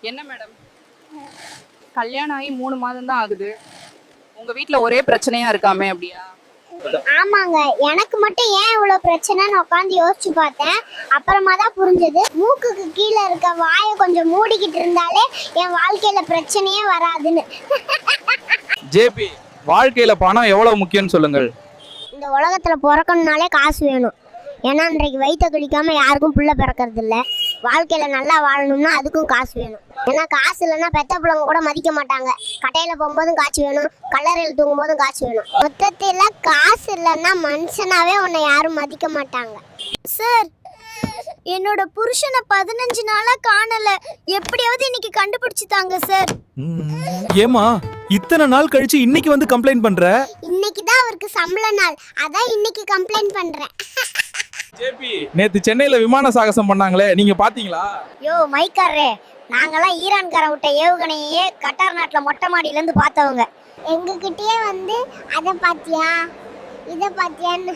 என்ன மேடம், கல்யாணம் ஆகி 3 மாதம் தான் ஆகுது, உங்க வீட்ல ஒரே பிரச்சனையா இருக்காமே அப்படியா? ஆமாங்க, எனக்கு மட்டும் ஏன் இவ்வளவு பிரச்சனைன்னு உட்காந்து யோசிச்சு பார்த்தேன். அப்புறமா தான் புரிஞ்சது, மூக்குக்கு கீழே இருக்க வாயை கொஞ்சம் மூடிக்கிட்டு இருந்தாலே என் வாழ்க்கையில பிரச்சனையே வராதுன்னு. ஜேபி, வாழ்க்கையில பணம் எவ்வளவு முக்கியம்னு சொல்லுங்கள். இந்த உலகத்துல பிறக்கணும்னாலே காசு வேணும். ஏன்னா இன்றைக்கு வயிற்ற கழிக்காம யாருக்கும் புள்ள பிறக்கிறது இல்லை. வாழ்க்கையில நல்லா வாழணும்னா அதுக்கும் காசு வேணும். ஏன்னா காசு இல்லைன்னா பெத்த பிள்ளைங்க கூட மதிக்க மாட்டாங்க. கடையில போகும்போதும் காசு வேணும், கல்லறையில் தூங்கும் போதும் காசு வேணும். மொத்தத்தில் காசு இல்லைன்னா மனுஷனாவே உன்னை யாரும் மதிக்க மாட்டாங்க. சார், என்னோட புருஷனை 15 நாளா காணல, எப்படியாவது இன்னைக்கு கண்டுபிடிச்சு தாங்க சார். ஏமா இத்தனை நாள் கழிச்சு இன்னைக்கு வந்து கம்ப்ளைண்ட் பண்ற? இன்னைக்கு தான் அவருக்கு சம்பள நாள், அதான் இன்னைக்கு கம்ப்ளைண்ட் பண்றேன். ஜேபி, நேத்து சென்னையில விமான சாகசம் பண்ணாங்களே, நீங்க பாத்தீங்களா? யோ மைக்காரரே, நாங்கெல்லாம் ஈரான்கார விட்ட ஏவுகணையே கட்டார் நாட்டுல மொட்டை மாடியில இருந்து பார்த்தவங்க. எங்ககிட்டயே வந்து அதை பாத்தியா இதை பாத்தியான்னு.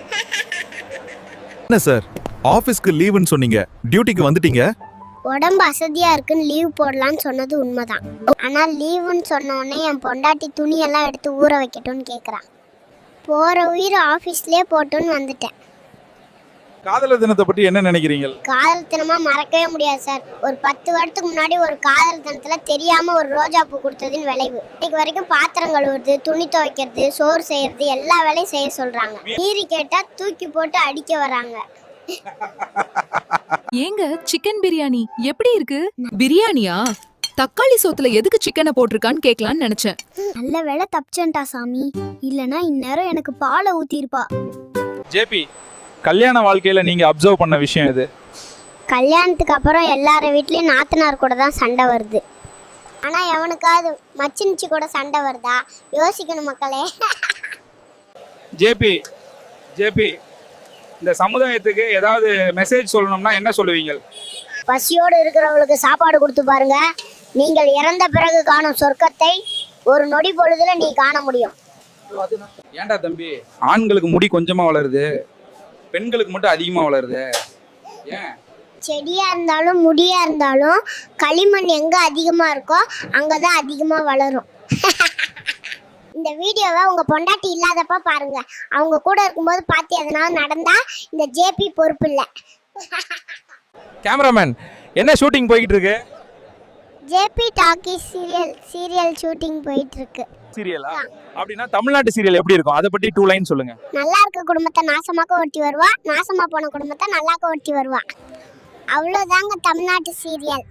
என்ன சார், ஆபீஸ்க்கு லீவுன்னு சொன்னீங்க, டியூட்டிக்கு வந்துட்டீங்க? உடம்பு அசதியா இருக்குன்னு லீவ் போடலான்னு சொன்னது உண்மைதான். ஆனா லீவுன்னு சொன்ன உடனே என் பொண்டாட்டி துணியெல்லாம் எடுத்து ஊற வைக்கட்டும்னு கேட்குறான். போற உயிர் ஆஃபீஸ்லயே போட்டுன்னு வந்துட்டேன். காதலர் தினத்தை பற்றி என்ன நினைக்கிறீங்க? காதல் தினமா மறக்கவே முடியாது சார். ஒரு 10 வருடத்துக்கு முன்னாடி ஒரு காதல் தினத்துல தெரியாம ஒரு ரோஜா பூ கொடுத்ததின் விளைவு. இன்னைக்கு வரைக்கும் பாத்திரம் கழுவுறது, துணி துவைக்கிறது, சோறு செய்யறது, எல்லா வேலையும் செய்ய சொல்றாங்க. மீறி கேட்டா தூக்கி போட்டு அடிக்க வராங்க. ஏங்க, சிக்கன் பிரியாணி எப்படி இருக்கு? பிரியாணியா? தக்காளி சோத்துல எதுக்கு சிக்கனை போட்டிருக்கான்னு கேட்கலான்னு நினைச்சேன். நல்ல வேலை தப்பிச்சேன்டா சாமி, இல்லனா இந்நேரம் எனக்கு பாலை ஊத்திருப்பா. ஜேபி, கல்யாண வாழ்க்கையில நீங்க அப்சர்வ் பண்ண விஷயம் எது? கல்யாணத்துக்கு அப்புறம் எல்லார வீட்லயும் நாத்தனார் கூட தான் சண்டை வருது. ஆனா எவனுக்காவது மச்சினிச்சி கூட சண்டை வருதா? யோசிக்கணும் மக்களே. ஜேபி, ஜேபி, இந்த சமுதாயத்துக்கு ஏதாவது மெசேஜ் சொல்லணும்னா என்ன சொல்லுவீங்க? பசியோடு இருக்கிறவங்களுக்கு சாப்பாடு கொடுத்து பாருங்க, நீங்கள் இறந்த பிறகு காணும் சொர்க்கத்தை ஒரு நொடி பொழுதுல நீ காண முடியும். ஏன்டா தம்பி, ஆண்களுக்கு முடி கொஞ்சமா வளருது, பெண்களுக்கு மட்டும் அதிகமா வளருது ஏன்? செடியா இருந்தாலும் முடியா இருந்தாலும் களிமண் எங்க அதிகமா இருக்கோ அங்கதான் அதிகமா வளரும். இந்த வீடியோவை உங்க பொண்டாட்டி இல்லாதப்ப பாருங்க. அவங்க கூட இருக்கும்போது பார்த்து எதனால நடந்தா இந்த ஜேபி பொறுப்பு இல்லை. கேமராமேன், என்ன ஷூட்டிங் போயிட்டு இருக்கு? ஜேபி டாக்கி சீரியல் ஷூட்டிங் போயிட்டு இருக்கு. சீரியலா? அப்படின்னா தமிழ்நாட்டு சீரியல் எப்படி இருக்கும், அதை பத்தி 2 லைன் சொல்லுங்க. நல்லா இருக்க குடும்பத்தை நாசமாக்க ஒட்டி வருவா, நாசமா போன குடும்பத்தை நல்லாக்க ஒட்டி வருவா. அவ்வளவுதாங்க தமிழ்நாட்டு சீரியல்.